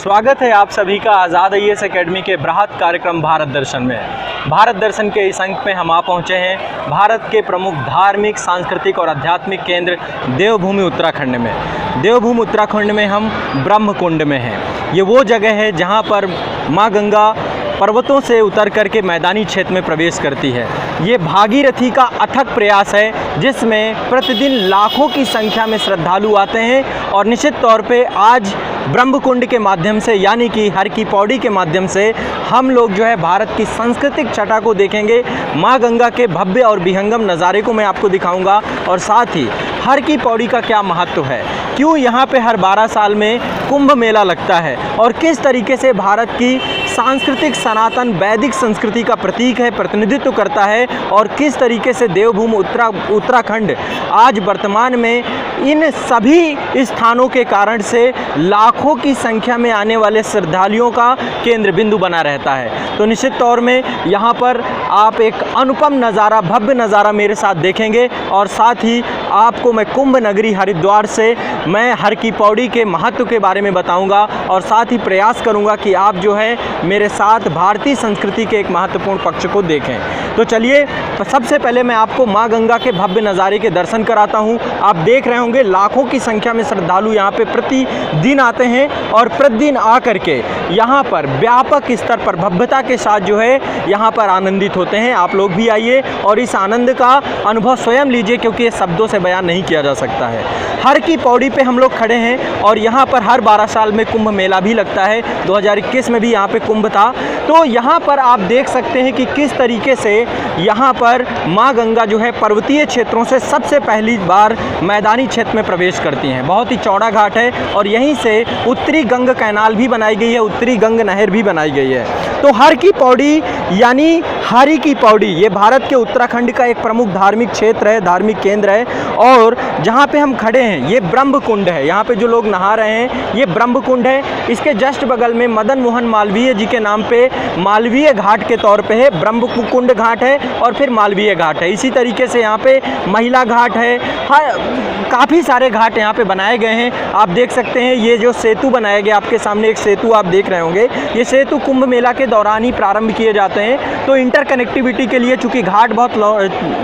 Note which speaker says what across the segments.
Speaker 1: स्वागत है आप सभी का आज़ाद IAS एकेडमी के बृहत कार्यक्रम भारत दर्शन में। भारत दर्शन के इस अंक में हम आ पहुँचे हैं भारत के प्रमुख धार्मिक, सांस्कृतिक और आध्यात्मिक केंद्र देवभूमि उत्तराखंड में। देवभूमि उत्तराखंड में हम ब्रह्मकुंड में हैं। ये वो जगह है जहाँ पर माँ गंगा पर्वतों से उतर करके मैदानी क्षेत्र में प्रवेश करती है। ये भागीरथी का अथक प्रयास है जिसमें प्रतिदिन लाखों की संख्या में श्रद्धालु आते हैं और निश्चित तौर पे आज ब्रह्मकुंड के माध्यम से यानी कि हर की पौड़ी के माध्यम से हम लोग जो है भारत की सांस्कृतिक छटा को देखेंगे। माँ गंगा के भव्य और विहंगम नज़ारे को मैं आपको दिखाऊंगा और साथ ही हर की पौड़ी का क्या महत्व है, क्यों यहाँ पे हर 12 साल में कुंभ मेला लगता है और किस तरीके से भारत की सांस्कृतिक सनातन वैदिक संस्कृति का प्रतीक है, प्रतिनिधित्व करता है और किस तरीके से देवभूमि उत्तराखंड आज वर्तमान में इन सभी स्थानों के कारण से लाखों की संख्या में आने वाले श्रद्धालुओं का केंद्र बिंदु बना रहता है। तो निश्चित तौर में यहाँ पर आप एक अनुपम नज़ारा, भव्य नज़ारा मेरे साथ देखेंगे और साथ ही आपको मैं कुंभ नगरी हरिद्वार से मैं हर की पौड़ी के महत्व के बारे में बताऊंगा और साथ ही प्रयास करूंगा कि आप जो है मेरे साथ भारतीय संस्कृति के एक महत्वपूर्ण पक्ष को देखें। तो चलिए सबसे पहले मैं आपको माँ गंगा के भव्य नज़ारे के दर्शन कराता हूँ। आप देख रहे होंगे लाखों की संख्या में श्रद्धालु यहाँ पे प्रतिदिन आते हैं और प्रतिदिन आकर के यहाँ पर व्यापक स्तर पर भव्यता के साथ जो है यहाँ पर आनंदित होते हैं। आप लोग भी आइए और इस आनंद का अनुभव स्वयं लीजिए क्योंकि ये शब्दों से बयान नहीं किया जा सकता है। हर की पौड़ी पे हम लोग खड़े हैं और यहाँ पर हर 12 साल में कुंभ मेला भी लगता है। 2021 में भी यहाँ पे कुंभ था। तो यहाँ पर आप देख सकते हैं कि किस तरीके से यहाँ पर माँ गंगा जो है पर्वतीय क्षेत्रों से सबसे पहली बार मैदानी क्षेत्र में प्रवेश करती हैं। बहुत ही चौड़ा घाट है और यहीं से उत्तरी गंग कैनाल भी बनाई गई है, उत्तरी गंग नहर भी बनाई गई है। तो हर की पौड़ी यानी हरि की पौड़ी ये भारत के उत्तराखंड का एक प्रमुख धार्मिक क्षेत्र है, धार्मिक केंद्र है और जहाँ पे हम खड़े हैं ये ब्रह्मकुंड है। यहाँ पे जो लोग नहा रहे हैं ये ब्रह्मकुंड है। इसके जस्ट बगल में मदन मोहन मालवीय जी के नाम पे मालवीय घाट के तौर पे है, ब्रह्मकुंड घाट है और फिर मालवीय घाट है। इसी तरीके से यहाँ पे महिला घाट है। काफ़ी सारे घाट यहाँ पे बनाए गए हैं। आप देख सकते हैं ये जो सेतु बनाया गया, आपके सामने एक सेतु आप देख रहे होंगे। ये सेतु कुंभ मेला के दौरान ही प्रारंभ किए जाते हैं। तो इंटरकनेक्टिविटी के लिए चूँकि घाट बहुत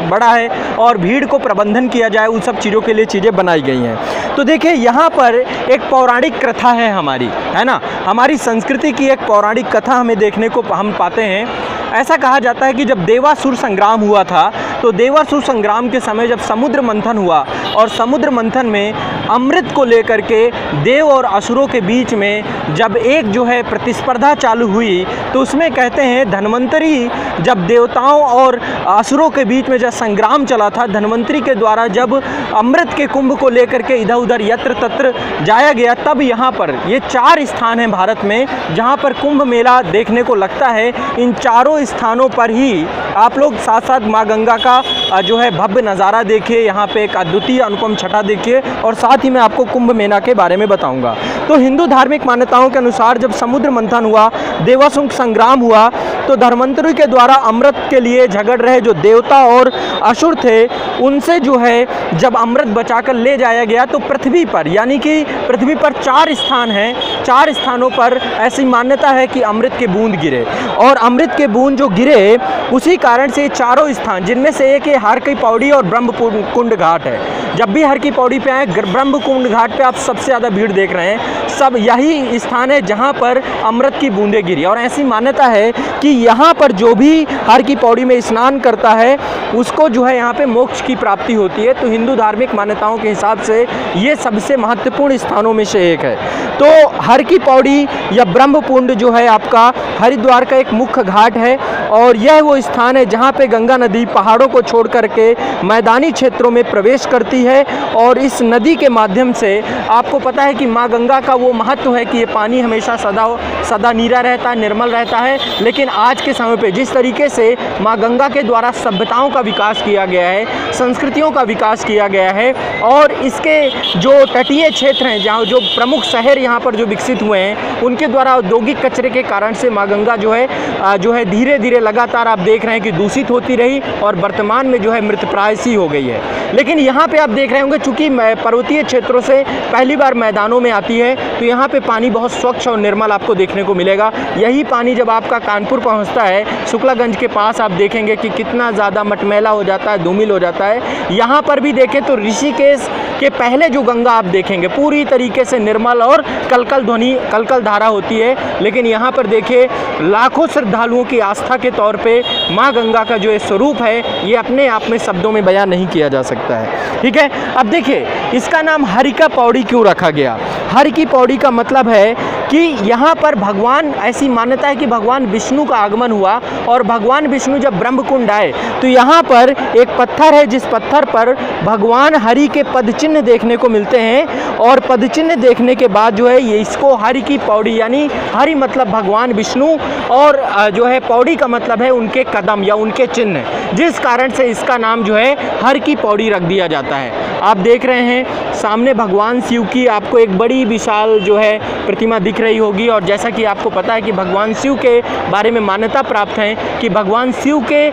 Speaker 1: बड़ा है और भीड़ को प्रबंधन किया जाए उन सब चीज़ों के लिए चीज़ें बनाई गई हैं। तो देखिए यहाँ पर एक पौराणिक कथा है हमारी, है ना, हमारी संस्कृति की एक पौराणिक कथा हमें देखने को हम पाते हैं। ऐसा कहा जाता है कि जब देवासुर संग्राम हुआ था तो देवासुर संग्राम के समय जब समुद्र मंथन हुआ और समुद्र मंथन में अमृत को लेकर के देव और असुरों के बीच में जब एक जो है प्रतिस्पर्धा चालू हुई तो उसमें कहते हैं धन्वंतरी जब देवताओं और असुरों के बीच में जब संग्राम चला था, धन्वंतरी के द्वारा जब अमृत के कुंभ को लेकर के इधर उधर यत्र तत्र जाया गया तब यहाँ पर ये 4 स्थान हैं भारत में जहाँ पर कुंभ मेला देखने को लगता है। इन चारों स्थानों पर ही आप लोग साथ साथ माँ गंगा का जो है भव्य नज़ारा देखिए, यहाँ पे एक अद्वितीय अनुपम छटा देखिए और साथ ही मैं आपको कुंभ मेला के बारे में बताऊंगा। तो हिंदू धार्मिक मान्यताओं के अनुसार जब समुद्र मंथन हुआ, देवासुर संग्राम हुआ तो धन्वंतरी के द्वारा अमृत के लिए झगड़ रहे जो देवता और असुर थे उनसे जो है जब अमृत बचाकर ले जाया गया तो पृथ्वी पर यानी कि पृथ्वी पर 4 स्थान हैं। 4 स्थानों पर ऐसी मान्यता है कि अमृत के बूंद गिरे और अमृत के बूंद जो गिरे उसी कारण से चारों स्थान जिनमें से एक है हर की पौड़ी और ब्रह्मकुंड घाट है। जब भी हर की पौड़ी पे आए ब्रह्मकुंड घाट पे आप सबसे ज़्यादा भीड़ देख रहे हैं। सब यही स्थान है जहाँ पर अमृत की बूंदें गिरी और ऐसी मान्यता है कि यहाँ पर जो भी हर की पौड़ी में स्नान करता है उसको जो है यहाँ पे मोक्ष की प्राप्ति होती है। तो हिंदू धार्मिक मान्यताओं के हिसाब से ये सबसे महत्वपूर्ण स्थानों में से एक है। तो हर की पौड़ी या ब्रह्मकुंड जो है आपका हरिद्वार का एक मुख्य घाट है और यह वो स्थान है जहाँ पे गंगा नदी पहाड़ों को छोड़ करके मैदानी क्षेत्रों में प्रवेश करती है और इस नदी के माध्यम से आपको पता है कि माँ गंगा का वो महत्व है कि ये पानी हमेशा सदा नीरा रहता है, निर्मल रहता है। लेकिन आज के समय पे जिस तरीके से माँ गंगा के द्वारा सभ्यताओं का विकास किया गया है, संस्कृतियों का विकास किया गया है और इसके जो तटीय क्षेत्र हैं जहाँ जो प्रमुख शहर यहाँ पर जो विकसित हुए हैं उनके द्वारा औद्योगिक कचरे के कारण से माँ गंगा जो है धीरे धीरे ये लगातार आप देख रहे हैं कि दूषित होती रही और वर्तमान में जो है मृतप्राय सी हो गई है। लेकिन यहाँ पे आप देख रहे होंगे चूँकि पर्वतीय क्षेत्रों से पहली बार मैदानों में आती है तो यहाँ पे पानी बहुत स्वच्छ और निर्मल आपको देखने को मिलेगा। यही पानी जब आपका कानपुर पहुँचता है शुक्लागंज के पास, आप देखेंगे कि कितना ज़्यादा मटमैला हो जाता है, धूमिल हो जाता है। यहाँ पर भी देखें तो ऋषिकेश के पहले जो गंगा आप देखेंगे पूरी तरीके से निर्मल और कलकल धारा होती है। लेकिन यहाँ पर देखिए लाखों श्रद्धालुओं की आस्था के तौर पे माँ गंगा का जो स्वरूप है ये अपने आप में शब्दों में बयान नहीं किया जा सकता है। ठीक है, अब देखिए इसका नाम हरि का पौड़ी क्यों रखा गया। हरि की पौड़ी का मतलब है कि यहाँ पर भगवान, ऐसी मान्यता है कि भगवान विष्णु का आगमन हुआ और भगवान विष्णु जब ब्रह्मकुंड आए तो यहाँ पर एक पत्थर है जिस पत्थर पर भगवान हरि के पदचिन्ह देखने को मिलते हैं। और पदचिन्ह देखने के बाद जो है ये इसको हरि की पौड़ी, यानी हरि मतलब भगवान विष्णु और जो है पौड़ी का मतलब है उनके कदम या उनके चिन्ह, जिस कारण से इसका नाम जो है हरि की पौड़ी रख दिया जाता है। आप देख रहे हैं सामने भगवान शिव की आपको एक बड़ी विशाल जो है प्रतिमा दिख रही होगी। और जैसा कि आपको पता है कि भगवान शिव के बारे में मान्यता प्राप्त है कि भगवान शिव के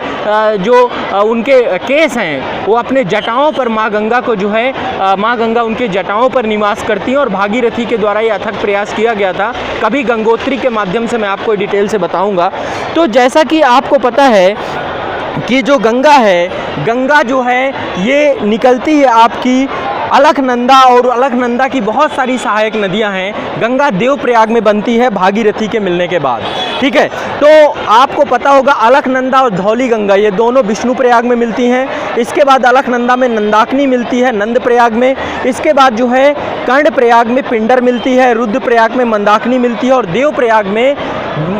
Speaker 1: जो उनके केस हैं वो अपने जटाओं पर माँ गंगा को जो है माँ गंगा उनके जटाओं पर निवास करती हैं। और भागीरथी के द्वारा ये अथक प्रयास किया गया था, कभी गंगोत्री के माध्यम से मैं आपको डिटेल से बताऊँगा। तो जैसा कि आपको पता है कि जो गंगा है, गंगा जो है ये निकलती है आपकी अलकनंदा, और अलकनंदा की बहुत सारी सहायक नदियां हैं। गंगा देवप्रयाग में बनती है भागीरथी के मिलने के बाद। ठीक है, तो आपको पता होगा अलकनंदा और धौली गंगा ये दोनों विष्णु प्रयाग में मिलती हैं। इसके बाद अलकनंदा में नंदाकिनी मिलती है नंद प्रयाग में। इसके बाद जो है कर्ण प्रयाग में पिंडर मिलती है, रुद्र प्रयाग में मंदाकिनी मिलती है। और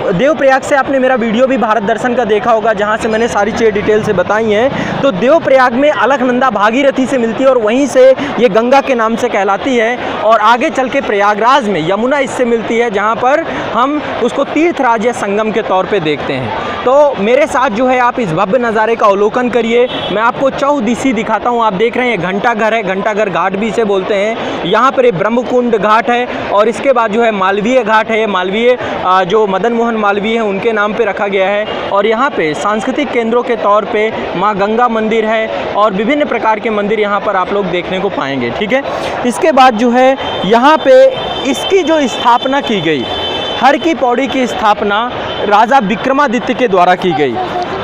Speaker 1: देवप्रयाग से आपने मेरा वीडियो भी भारत दर्शन का देखा होगा जहाँ से मैंने सारी चीज़ें डिटेल से बताई हैं। तो देवप्रयाग में अलकनंदा भागीरथी से मिलती है और वहीं से ये गंगा के नाम से कहलाती है। और आगे चल के प्रयागराज में यमुना इससे मिलती है, जहाँ पर हम उसको तीर्थराज या संगम के तौर पे देखते हैं। तो मेरे साथ जो है आप इस भव्य नज़ारे का अवलोकन करिए। मैं आपको चौदिशी दिखाता हूँ। आप देख रहे हैं घंटाघर है, घंटाघर घाट भी इसे बोलते हैं। यहाँ पर एक ब्रह्मकुंड घाट है और इसके बाद जो है मालवीय घाट है। मालवीय जो मदन मोहन मालवीय हैं उनके नाम पे रखा गया है। और यहाँ पे सांस्कृतिक केंद्रों के तौर पे माँ गंगा मंदिर है और विभिन्न प्रकार के मंदिर यहाँ पर आप लोग देखने को पाएंगे। ठीक है, इसके बाद जो है यहाँ पे इसकी जो स्थापना की गई, हर की पौड़ी की स्थापना राजा विक्रमादित्य के द्वारा की गई।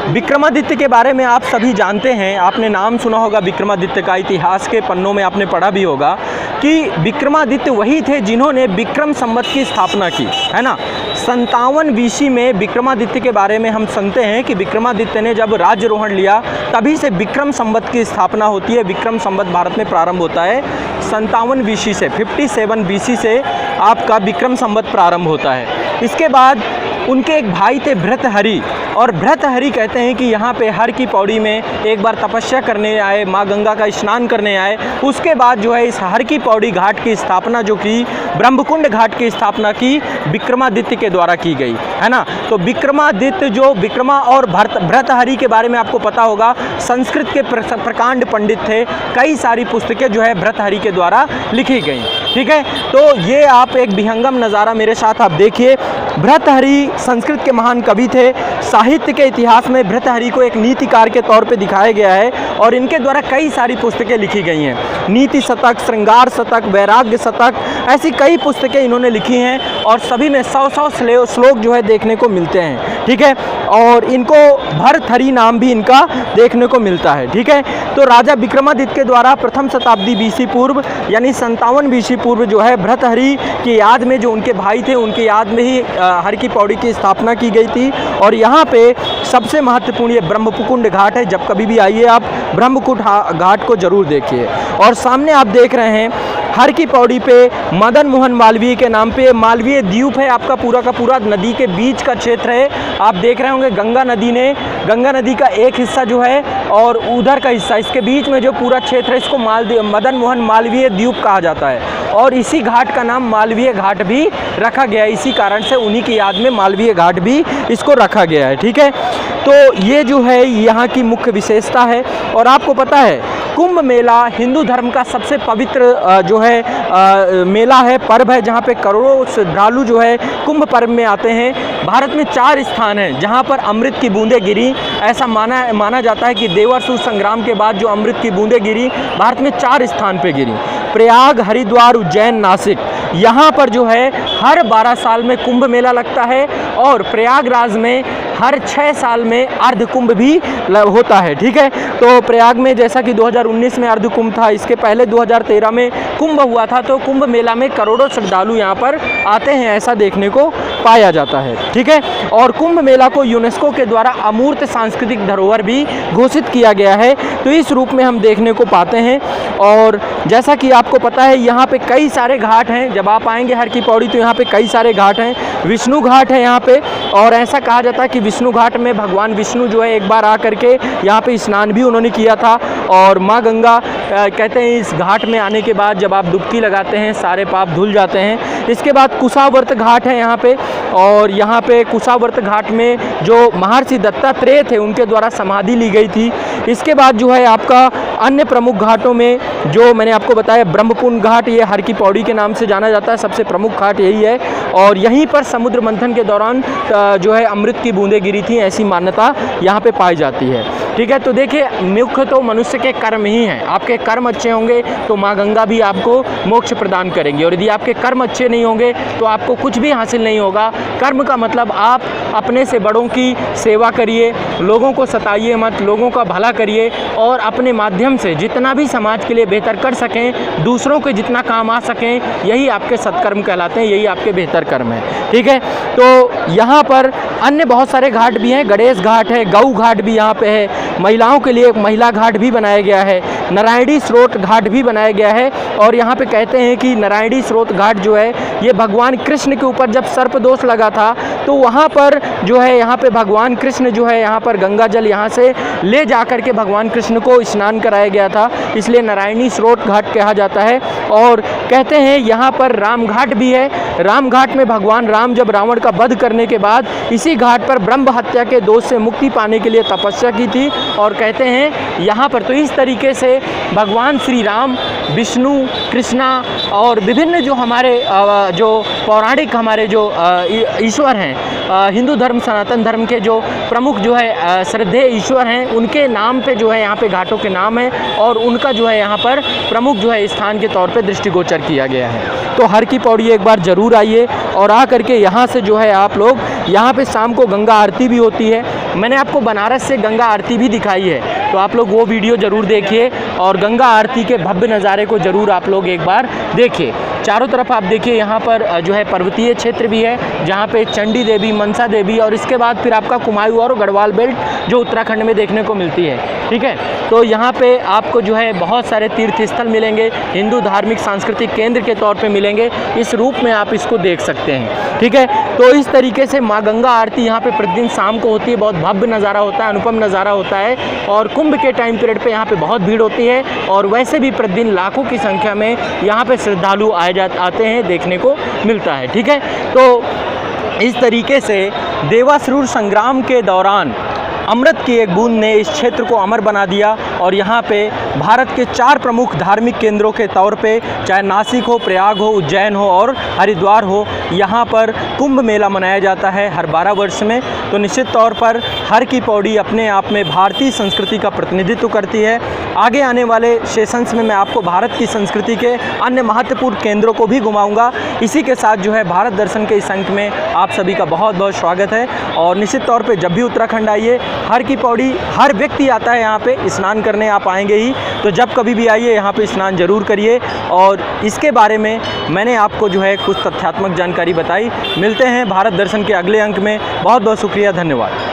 Speaker 1: विक्रमादित्य के बारे में आप सभी जानते हैं, आपने नाम सुना होगा विक्रमादित्य का, इतिहास के पन्नों में आपने पढ़ा भी होगा कि विक्रमादित्य वही थे जिन्होंने विक्रम संवत की स्थापना की, है ना। 57 BC में विक्रमादित्य के बारे में हम सुनते हैं कि विक्रमादित्य ने जब राज्यरोहण लिया तभी से विक्रम संवत की स्थापना होती है। विक्रम संवत भारत में प्रारंभ होता है 57 BC से, 57 BC से आपका विक्रम संवत प्रारंभ होता है। इसके बाद उनके एक भाई थे भृतहरि, और भृतहरि कहते हैं कि यहाँ पे हर की पौड़ी में एक बार तपस्या करने आए, माँ गंगा का स्नान करने आए। उसके बाद जो है इस हर की पौड़ी घाट की स्थापना जो की, ब्रह्मकुंड घाट की स्थापना की विक्रमादित्य के द्वारा की गई, है ना। तो विक्रमादित्य जो विक्रमा और भृतहरि के बारे में आपको पता होगा, संस्कृत के प्रकांड पंडित थे। कई सारी पुस्तकें जो है भृतहरि के द्वारा लिखी गई। ठीक है, तो ये आप एक विहंगम नज़ारा मेरे साथ आप देखिए। भृतहरि संस्कृत के महान कवि थे। साहित्य के इतिहास में भृतहरि को एक नीतिकार के तौर पे दिखाया गया है और इनके द्वारा कई सारी पुस्तकें लिखी गई हैं। नीति शतक, श्रृंगार शतक, वैराग्य शतक, ऐसी कई पुस्तकें इन्होंने लिखी हैं और सभी में 100 श्लोक जो है देखने को मिलते हैं। ठीक है, और इनको भरथरी नाम भी इनका देखने को मिलता है। ठीक है, तो राजा विक्रमादित्य के द्वारा प्रथम शताब्दी BC पूर्व यानी 57 BC पूर्व जो है भृतहरि की याद में, जो उनके भाई थे उनकी याद में ही हर की पौड़ी की स्थापना की गई थी। और यहाँ पे सबसे महत्वपूर्ण ये ब्रह्मकुंड घाट है। जब कभी भी आइए आप ब्रह्मकुंड घाट को जरूर देखिए। और सामने आप देख रहे हैं हर की पौड़ी पे मदन मोहन मालवीय के नाम पे मालवीय द्वीप है, आपका पूरा का पूरा नदी के बीच का क्षेत्र है। आप देख रहे होंगे गंगा नदी का एक हिस्सा जो है और उधर का हिस्सा, इसके बीच में जो पूरा क्षेत्र है इसको मदन मोहन मालवीय द्वीप कहा जाता है। और इसी घाट का नाम मालवीय घाट भी रखा गया है। इसी कारण से उन्हीं की याद में मालवीय घाट भी इसको रखा गया है। ठीक है, तो ये जो है यहाँ की मुख्य विशेषता है। और आपको पता है कुंभ मेला हिंदू धर्म का सबसे पवित्र जो है मेला है, पर्व है, जहाँ पे करोड़ों श्रद्धालु जो है कुंभ पर्व में आते हैं। भारत में 4 स्थान हैं जहाँ पर अमृत की बूंदें गिरी। ऐसा माना जाता है कि देवासुर संग्राम के बाद जो अमृत की बूंदें गिरी, भारत में 4 स्थान पे गिरी। प्रयाग, हरिद्वार, उज्जैन, नासिक। यहाँ पर जो है हर 12 साल में कुंभ मेला लगता है और प्रयागराज में हर 6 साल में अर्ध कुंभ भी होता है। ठीक है, तो प्रयाग में जैसा कि 2019 में अर्ध कुंभ था, इसके पहले 2013 में कुंभ हुआ था। तो कुंभ मेला में करोड़ों श्रद्धालु यहाँ पर आते हैं, ऐसा देखने को पाया जाता है। ठीक है, और कुंभ मेला को यूनेस्को के द्वारा अमूर्त सांस्कृतिक धरोहर भी घोषित किया गया है। तो इस रूप में हम देखने को पाते हैं। और जैसा कि आपको पता है यहाँ पे कई सारे घाट हैं। जब आप आएंगे हर की पौड़ी तो यहाँ पे कई सारे घाट हैं। विष्णु घाट है यहाँ पे, और ऐसा कहा जाता है कि विष्णु घाट में भगवान विष्णु जो है एक बार आ करके यहाँ पे स्नान भी उन्होंने किया था। और माँ गंगा कहते हैं इस घाट में आने के बाद जब आप डुबकी लगाते हैं सारे पाप धुल जाते हैं। इसके बाद कुशावर्त घाट है यहाँ पे, और यहाँ पे कुशावर्त घाट में जो महर्षि दत्तात्रेय थे उनके द्वारा समाधि ली गई थी। इसके बाद जो है आपका अन्य प्रमुख घाटों में जो मैंने आपको बताया, ब्रह्मकुंड घाट, ये हर की पौड़ी के नाम से जाना जाता है, सबसे प्रमुख घाट यही है। और यहीं पर समुद्र मंथन के दौरान जो है अमृत की बूंदें गिरी थी, ऐसी मान्यता यहाँ पे पाई जाती है। ठीक है, तो देखिए मुख्य तो मनुष्य के कर्म ही हैं। आपके कर्म अच्छे होंगे तो माँ गंगा भी आपको मोक्ष प्रदान करेंगी, और यदि आपके कर्म अच्छे नहीं होंगे तो आपको कुछ भी हासिल नहीं होगा। कर्म का मतलब आप अपने से बड़ों की सेवा करिए, लोगों को सताइए मत, लोगों का भला करिए, और अपने माध्यम से जितना भी समाज के लिए बेहतर कर सकें, दूसरों के जितना काम आ सकें, यही आपके सत्कर्म कहलाते हैं, यही आपके बेहतर कर्म है। ठीक है, तो यहाँ पर अन्य बहुत सारे घाट भी हैं। गणेश घाट है, गऊ घाट भी यहाँ पे है, महिलाओं के लिए एक महिला घाट भी बनाया गया है, नारायणी स्रोत घाट भी बनाया गया है। और यहाँ पे कहते हैं कि नारायणी स्रोत घाट जो है ये भगवान कृष्ण के ऊपर जब सर्प दोष लगा था तो वहाँ पर जो है यहाँ पे भगवान कृष्ण जो है यहाँ पर गंगा जल यहाँ से ले जा कर के भगवान कृष्ण को स्नान कराया गया था, इसलिए नारायणी स्रोत घाट कहा जाता है। और कहते हैं यहाँ पर राम घाट भी है। राम घाट में भगवान राम जब रावण का वध करने के बाद इसी घाट पर ब्रह्म हत्या के दोष से मुक्ति पाने के लिए तपस्या की थी। और कहते हैं यहाँ पर तो इस तरीके से भगवान श्री राम, विष्णु, कृष्णा और विभिन्न जो हमारे जो पौराणिक हमारे जो ईश्वर हैं, हिंदू धर्म सनातन धर्म के जो प्रमुख जो है श्रद्धेय ईश्वर हैं, उनके नाम पे जो है यहाँ पे घाटों के नाम है, और उनका जो है यहाँ पर प्रमुख जो है स्थान के तौर पे दृष्टिगोचर किया गया है। तो हर की पौड़ी एक बार ज़रूर आइए, और आ करके यहाँ से जो है आप लोग, यहाँ पे शाम को गंगा आरती भी होती है। मैंने आपको बनारस से गंगा आरती भी दिखाई है, तो आप लोग वो वीडियो ज़रूर देखिए, और गंगा आरती के भव्य नज़ारे को ज़रूर आप लोग एक बार देखिए। चारों तरफ आप देखिए यहाँ पर जो है पर्वतीय क्षेत्र भी है, जहाँ पे चंडी देवी, मनसा देवी, और इसके बाद फिर आपका कुमाऊं और गढ़वाल बेल्ट जो उत्तराखंड में देखने को मिलती है। ठीक है, तो यहाँ पे आपको जो है बहुत सारे तीर्थ स्थल मिलेंगे, हिंदू धार्मिक सांस्कृतिक केंद्र के तौर पे मिलेंगे, इस रूप में आप इसको देख सकते हैं। ठीक है, तो इस तरीके से माँ गंगा आरती यहाँ पे प्रतिदिन शाम को होती है। बहुत भव्य नज़ारा होता है, अनुपम नज़ारा होता है, और कुंभ के टाइम पीरियड पे यहाँ पे बहुत भीड़ होती है, और वैसे भी प्रतिदिन लाखों की संख्या में यहाँ पे श्रद्धालु आते हैं, देखने को मिलता है। ठीक है, तो इस तरीके से देवासुर संग्राम के दौरान अमृत की एक बूंद ने इस क्षेत्र को अमर बना दिया, और यहाँ पे भारत के 4 प्रमुख धार्मिक केंद्रों के तौर पे, चाहे नासिक हो, प्रयाग हो, उज्जैन हो और हरिद्वार हो, यहाँ पर कुंभ मेला मनाया जाता है हर 12 वर्ष में। तो निश्चित तौर पर हर की पौड़ी अपने आप में भारतीय संस्कृति का प्रतिनिधित्व करती है। आगे आने वाले सेशंस में मैं आपको भारत की संस्कृति के अन्य महत्वपूर्ण केंद्रों को भी घुमाऊँगा। इसी के साथ जो है भारत दर्शन के इस अंक में आप सभी का बहुत बहुत स्वागत है। और निश्चित तौर पर जब भी उत्तराखंड आइए, हर की पौड़ी हर व्यक्ति आता है यहाँ पे स्नान करने, आप आएंगे ही, तो जब कभी भी आइए यहाँ पे स्नान जरूर करिए। और इसके बारे में मैंने आपको जो है कुछ तथ्यात्मक जानकारी बताई। मिलते हैं भारत दर्शन के अगले अंक में। बहुत बहुत शुक्रिया, धन्यवाद।